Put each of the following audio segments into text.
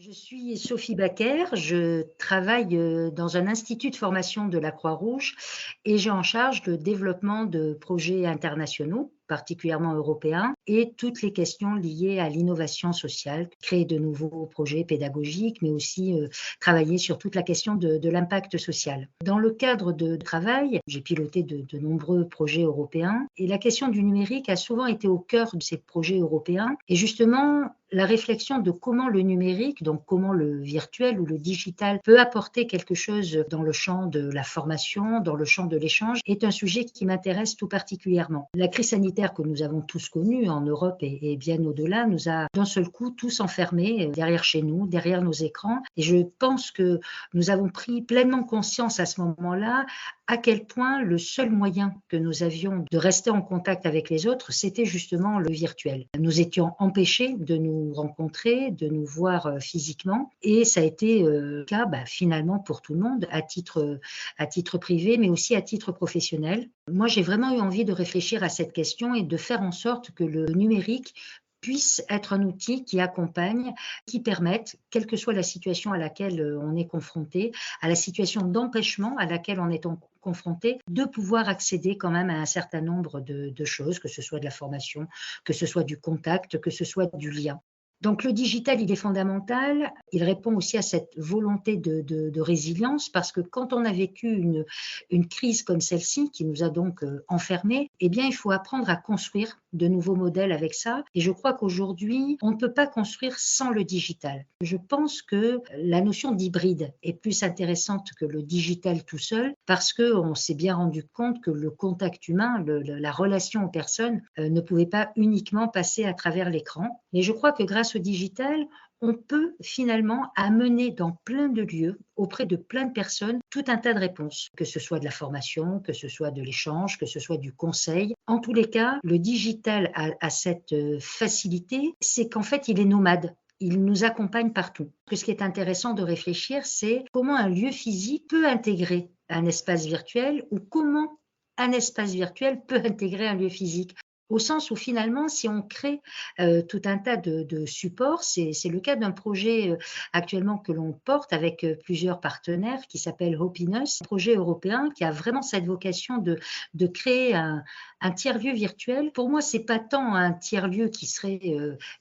Je suis Sophie Baquer, je travaille dans un institut de formation de la Croix-Rouge et j'ai en charge le développement de projets internationaux, particulièrement européens, et toutes les questions liées à l'innovation sociale, créer de nouveaux projets pédagogiques, mais aussi travailler sur toute la question de l'impact social. Dans le cadre de travail, j'ai piloté de nombreux projets européens et la question du numérique a souvent été au cœur de ces projets européens. Et justement, la réflexion de comment le numérique, donc comment le virtuel ou le digital peut apporter quelque chose dans le champ de la formation, dans le champ de l'échange, est un sujet qui m'intéresse tout particulièrement. La crise sanitaire que nous avons tous connue en Europe et bien au-delà nous a d'un seul coup tous enfermés derrière chez nous, derrière nos écrans. Et je pense que nous avons pris pleinement conscience à ce moment-là à quel point le seul moyen que nous avions de rester en contact avec les autres, c'était justement le virtuel. Nous étions empêchés de nous rencontrer, de nous voir physiquement, et ça a été le cas finalement pour tout le monde, à titre privé, mais aussi à titre professionnel. Moi, j'ai vraiment eu envie de réfléchir à cette question et de faire en sorte que le numérique puisse être un outil qui accompagne, qui permette, quelle que soit la situation à laquelle on est confronté, à la situation d'empêchement à laquelle on est confronté, de pouvoir accéder quand même à un certain nombre de choses, que ce soit de la formation, que ce soit du contact, que ce soit du lien. Donc le digital, il est fondamental. Il répond aussi à cette volonté de résilience parce que quand on a vécu une crise comme celle-ci qui nous a donc enfermés, eh bien il faut apprendre à construire de nouveaux modèles avec ça. Et je crois qu'aujourd'hui, on ne peut pas construire sans le digital. Je pense que la notion d'hybride est plus intéressante que le digital tout seul parce qu'on s'est bien rendu compte que le contact humain, la relation aux personnes ne pouvait pas uniquement passer à travers l'écran. Et je crois que grâce au digital, on peut finalement amener dans plein de lieux, auprès de plein de personnes, tout un tas de réponses, que ce soit de la formation, que ce soit de l'échange, que ce soit du conseil. En tous les cas, le digital a cette facilité, c'est qu'en fait, il est nomade. Il nous accompagne partout. Ce qui est intéressant de réfléchir, c'est comment un lieu physique peut intégrer un espace virtuel ou comment un espace virtuel peut intégrer un lieu physique. Au sens où finalement, si on crée tout un tas de supports, c'est le cas d'un projet actuellement que l'on porte avec plusieurs partenaires qui s'appelle Hopinus, un projet européen qui a vraiment cette vocation de créer un tiers-lieu virtuel. Pour moi, c'est pas tant un tiers-lieu qui serait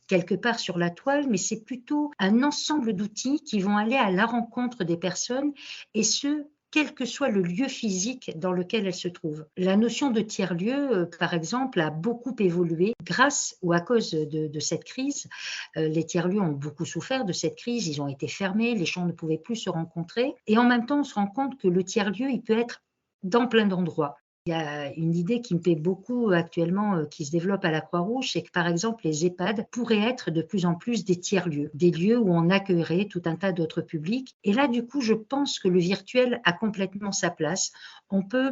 quelque part sur la toile, mais c'est plutôt un ensemble d'outils qui vont aller à la rencontre des personnes et ce, quel que soit le lieu physique dans lequel elles se trouvent. La notion de tiers-lieu, par exemple, a beaucoup évolué grâce ou à cause de cette crise. Les tiers-lieux ont beaucoup souffert de cette crise, ils ont été fermés, les gens ne pouvaient plus se rencontrer. Et en même temps, on se rend compte que le tiers-lieu, il peut être dans plein d'endroits. Il y a une idée qui me plaît beaucoup actuellement, qui se développe à la Croix-Rouge, c'est que par exemple les EHPAD pourraient être de plus en plus des tiers-lieux, des lieux où on accueillerait tout un tas d'autres publics. Et là, du coup, je pense que le virtuel a complètement sa place. On peut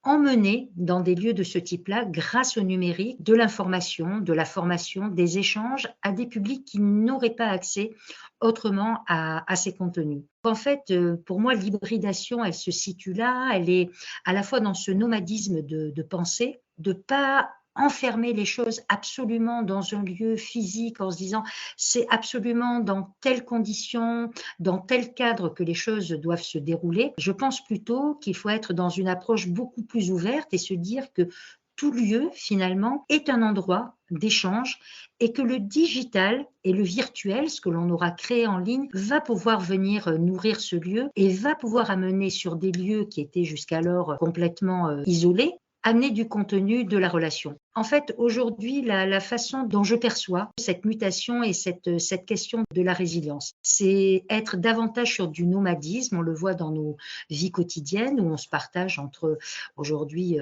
emmener dans des lieux de ce type-là, grâce au numérique, de l'information, de la formation, des échanges à des publics qui n'auraient pas accès autrement à ces contenus. En fait, pour moi, l'hybridation, elle se situe là, elle est à la fois dans ce nomadisme de pensée, de pas enfermer les choses absolument dans un lieu physique en se disant c'est absolument dans telles conditions, dans tel cadre que les choses doivent se dérouler. Je pense plutôt qu'il faut être dans une approche beaucoup plus ouverte et se dire que tout lieu, finalement, est un endroit d'échange et que le digital et le virtuel, ce que l'on aura créé en ligne, va pouvoir venir nourrir ce lieu et va pouvoir amener sur des lieux qui étaient jusqu'alors complètement isolés, amener du contenu, de la relation. En fait, aujourd'hui, la façon dont je perçois cette mutation et cette question de la résilience, c'est être davantage sur du nomadisme. On le voit dans nos vies quotidiennes où on se partage entre aujourd'hui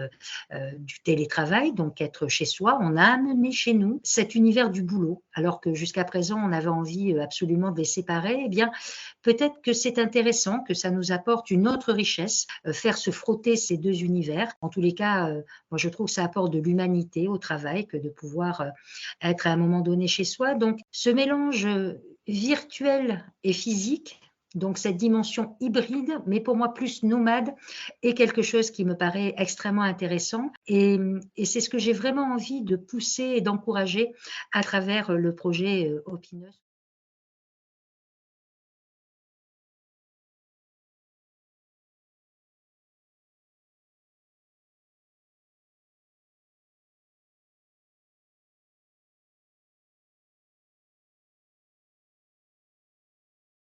du télétravail, donc être chez soi. On a amené chez nous cet univers du boulot, alors que jusqu'à présent, on avait envie absolument de les séparer. Eh bien, peut-être que c'est intéressant, que ça nous apporte une autre richesse, faire se frotter ces deux univers. En tous les cas, moi, je trouve que ça apporte de l'humanité au travail que de pouvoir être à un moment donné chez soi. Donc, ce mélange virtuel et physique, donc cette dimension hybride, mais pour moi plus nomade, est quelque chose qui me paraît extrêmement intéressant. Et c'est ce que j'ai vraiment envie de pousser et d'encourager à travers le projet Opinus.